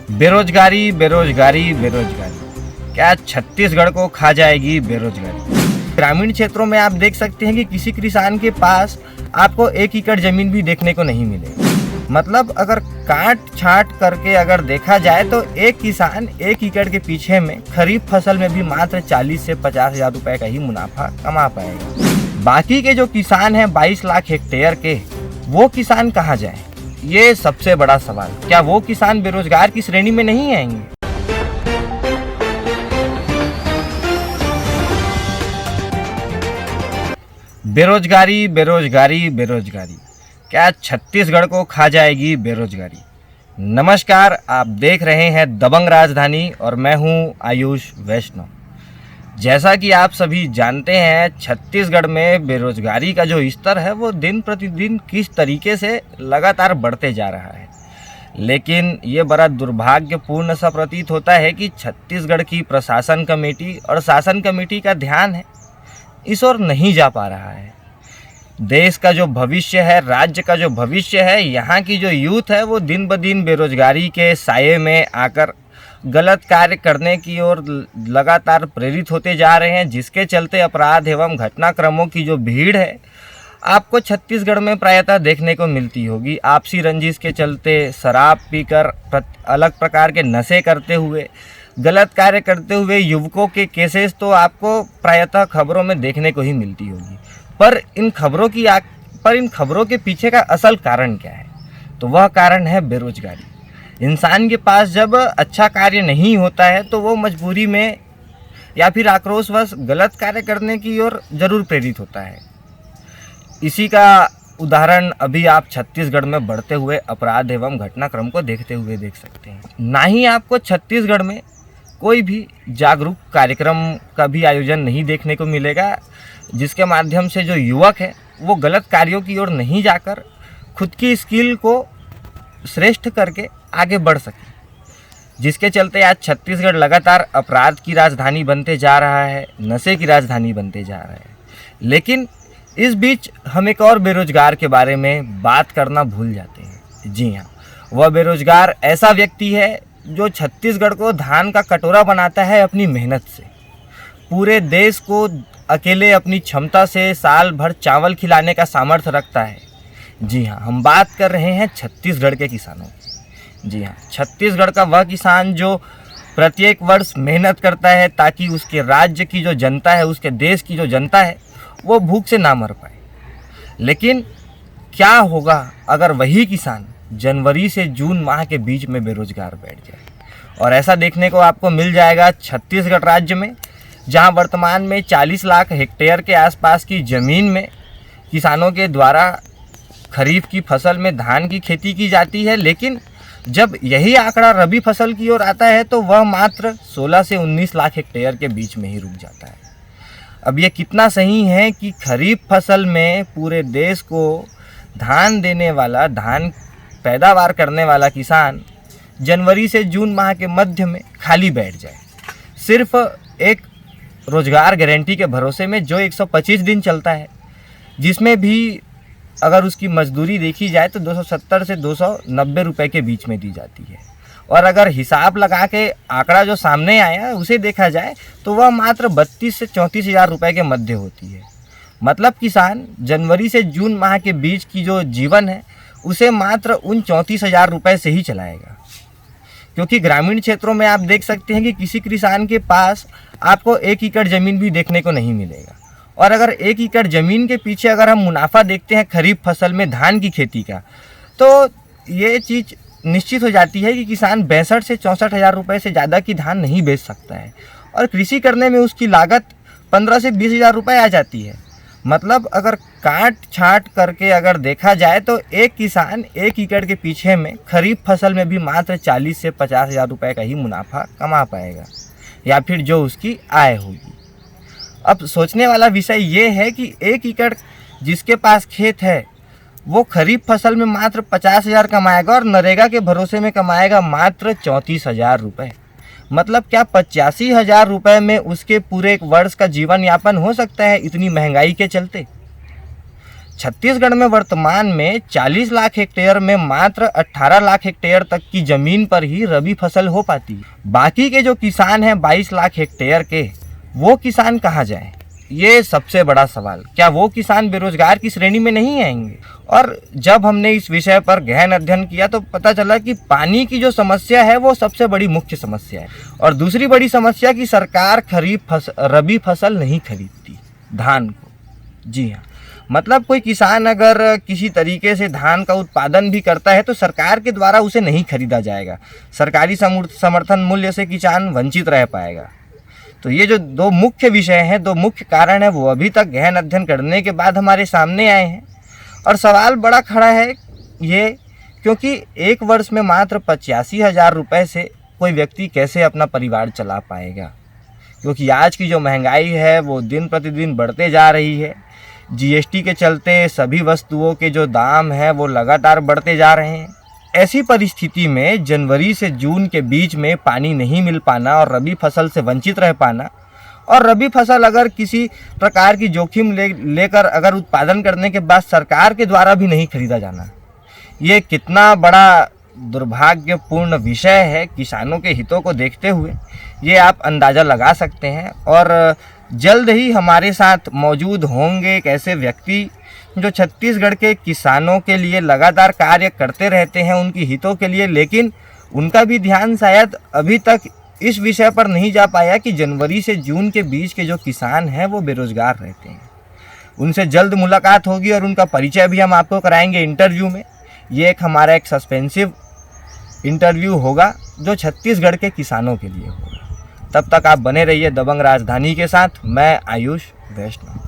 बेरोजगारी बेरोजगारी बेरोजगारी, क्या छत्तीसगढ़ को खा जाएगी बेरोजगारी। ग्रामीण क्षेत्रों में आप देख सकते हैं कि किसी किसान के पास आपको 1 एकड़ जमीन भी देखने को नहीं मिलेगी। मतलब अगर काट छाट करके अगर देखा जाए तो एक किसान 1 एकड़ के पीछे में खरीफ फसल में भी मात्र 40 से 50 हजार रुपए का ही मुनाफा कमा पाएगा। बाकी के जो किसान हैं 22 लाख हेक्टेयर के, वो किसान कहाँ जाए, ये सबसे बड़ा सवाल। क्या वो किसान बेरोजगार की श्रेणी में नहीं आएंगे? बेरोजगारी बेरोजगारी बेरोजगारी, क्या छत्तीसगढ़ को खा जाएगी बेरोजगारी। नमस्कार, आप देख रहे हैं दबंग राजधानी और मैं हूं आयुष वैष्णव। जैसा कि आप सभी जानते हैं, छत्तीसगढ़ में बेरोजगारी का जो स्तर है वो दिन प्रतिदिन किस तरीके से लगातार बढ़ते जा रहा है। लेकिन ये बड़ा दुर्भाग्यपूर्ण सा प्रतीत होता है कि छत्तीसगढ़ की प्रशासन कमेटी और शासन कमेटी का ध्यान है इस ओर नहीं जा पा रहा है। देश का जो भविष्य है, राज्य का जो भविष्य है, यहाँ की जो यूथ है वो दिन ब दिन बेरोजगारी के साये में आकर गलत कार्य करने की ओर लगातार प्रेरित होते जा रहे हैं, जिसके चलते अपराध एवं घटनाक्रमों की जो भीड़ है आपको छत्तीसगढ़ में प्रायतः देखने को मिलती होगी। आपसी रंजिश के चलते शराब पीकर अलग प्रकार के नशे करते हुए गलत कार्य करते हुए युवकों के केसेस तो आपको प्रायतः खबरों में देखने को ही मिलती होगी। पर इन खबरों के पीछे का असल कारण क्या है? तो वह कारण है बेरोजगारी। इंसान के पास जब अच्छा कार्य नहीं होता है तो वो मजबूरी में या फिर आक्रोशवश गलत कार्य करने की ओर जरूर प्रेरित होता है। इसी का उदाहरण अभी आप छत्तीसगढ़ में बढ़ते हुए अपराध एवं घटनाक्रम को देखते हुए देख सकते हैं। ना ही आपको छत्तीसगढ़ में कोई भी जागरूक कार्यक्रम का भी आयोजन नहीं देखने को मिलेगा, जिसके माध्यम से जो युवक है वो गलत कार्यों की ओर नहीं जाकर खुद की स्किल को श्रेष्ठ करके आगे बढ़ सके। जिसके चलते आज छत्तीसगढ़ लगातार अपराध की राजधानी बनते जा रहा है, नशे की राजधानी बनते जा रहा है। लेकिन इस बीच हम एक और बेरोजगार के बारे में बात करना भूल जाते हैं। जी हाँ, वह बेरोजगार ऐसा व्यक्ति है जो छत्तीसगढ़ को धान का कटोरा बनाता है अपनी मेहनत से। पूरे देश को अकेले अपनी क्षमता से साल भर चावल खिलाने का सामर्थ्य रखता है। जी हाँ, हम बात कर रहे हैं छत्तीसगढ़ के किसानों की। जी हाँ, छत्तीसगढ़ का वह किसान जो प्रत्येक वर्ष मेहनत करता है ताकि उसके राज्य की जो जनता है, उसके देश की जो जनता है, वो भूख से ना मर पाए। लेकिन क्या होगा अगर वही किसान जनवरी से जून माह के बीच में बेरोजगार बैठ जाए? और ऐसा देखने को आपको मिल जाएगा छत्तीसगढ़ राज्य में, जहां वर्तमान में 40 लाख हेक्टेयर के आसपास की ज़मीन में किसानों के द्वारा खरीफ की फसल में धान की खेती की जाती है। लेकिन जब यही आंकड़ा रबी फसल की ओर आता है तो वह मात्र 16 से 19 लाख हेक्टेयर के बीच में ही रुक जाता है। अब ये कितना सही है कि खरीफ फसल में पूरे देश को धान देने वाला, धान पैदावार करने वाला किसान जनवरी से जून माह के मध्य में खाली बैठ जाए, सिर्फ एक रोजगार गारंटी के भरोसे में, जो 125 दिन चलता है, जिसमें भी अगर उसकी मजदूरी देखी जाए तो 270 से 290 रुपए के बीच में दी जाती है। और अगर हिसाब लगा के आंकड़ा जो सामने आया उसे देखा जाए तो वह मात्र 32 से 34 हजार रुपये के मध्य होती है। मतलब किसान जनवरी से जून माह के बीच की जो जीवन है उसे मात्र उन 34 हजार रुपये से ही चलाएगा। क्योंकि ग्रामीण क्षेत्रों में आप देख सकते हैं कि किसी किसान के पास आपको 1 एकड़ ज़मीन भी देखने को नहीं मिलेगा। और अगर 1 एकड़ ज़मीन के पीछे अगर हम मुनाफा देखते हैं खरीफ फसल में धान की खेती का, तो ये चीज़ निश्चित हो जाती है कि किसान 62 से 64 हजार रुपये से ज़्यादा की धान नहीं बेच सकता है। और कृषि करने में उसकी लागत 15 से 20 हजार रुपये आ जाती है। मतलब अगर काट छाट करके अगर देखा जाए तो एक किसान 1 एकड़ के पीछे में खरीफ फसल में भी मात्र 40 से 50 हजार रुपये का ही मुनाफा कमा पाएगा, या फिर जो उसकी आय होगी। अब सोचने वाला विषय ये है कि 1 एकड़ जिसके पास खेत है वो खरीफ फसल में मात्र 50 हजार कमाएगा और नरेगा के भरोसे में कमाएगा मात्र 34 हजार रुपये। मतलब क्या 85 हजार रुपये में उसके पूरे एक वर्ष का जीवन यापन हो सकता है इतनी महंगाई के चलते? छत्तीसगढ़ में वर्तमान में 40 लाख हेक्टेयर में मात्र 18 लाख हेक्टेयर तक की जमीन पर ही रबी फसल हो पाती है। बाकी के जो किसान हैं 22 लाख हेक्टेयर के, वो किसान कहाँ जाएं? ये सबसे बड़ा सवाल। क्या वो किसान बेरोजगार की श्रेणी में नहीं आएंगे? और जब हमने इस विषय पर गहन अध्ययन किया तो पता चला कि पानी की जो समस्या है वो सबसे बड़ी मुख्य समस्या है। और दूसरी बड़ी समस्या कि सरकार रबी फसल नहीं खरीदती धान को। जी हाँ, मतलब कोई किसान अगर किसी तरीके से धान का उत्पादन भी करता है तो सरकार के द्वारा उसे नहीं खरीदा जाएगा। सरकारी समर्थन मूल्य से किसान वंचित रह पाएगा। तो ये जो दो मुख्य विषय हैं, दो मुख्य कारण हैं, वो अभी तक गहन अध्ययन करने के बाद हमारे सामने आए हैं। और सवाल बड़ा खड़ा है ये, क्योंकि एक वर्ष में मात्र 85,000 रुपये से कोई व्यक्ति कैसे अपना परिवार चला पाएगा? क्योंकि आज की जो महंगाई है वो दिन प्रतिदिन बढ़ते जा रही है। जीएसटी के चलते सभी वस्तुओं के जो दाम हैं वो लगातार बढ़ते जा रहे हैं। ऐसी परिस्थिति में जनवरी से जून के बीच में पानी नहीं मिल पाना और रबी फसल से वंचित रह पाना, और रबी फसल अगर किसी प्रकार की जोखिम लेकर अगर उत्पादन करने के बाद सरकार के द्वारा भी नहीं खरीदा जाना, ये कितना बड़ा दुर्भाग्यपूर्ण विषय है। किसानों के हितों को देखते हुए ये आप अंदाज़ा लगा सकते हैं। और जल्द ही हमारे साथ मौजूद होंगे एक ऐसे व्यक्ति जो छत्तीसगढ़ के किसानों के लिए लगातार कार्य करते रहते हैं, उनकी हितों के लिए, लेकिन उनका भी ध्यान शायद अभी तक इस विषय पर नहीं जा पाया कि जनवरी से जून के बीच के जो किसान हैं वो बेरोजगार रहते हैं। उनसे जल्द मुलाकात होगी और उनका परिचय भी हम आपको कराएंगे इंटरव्यू में। ये हमारा एक सस्पेंसिव इंटरव्यू होगा जो छत्तीसगढ़ के किसानों के लिए होगा। तब तक आप बने रहिए दबंग राजधानी के साथ। मैं आयुष वैष्णव।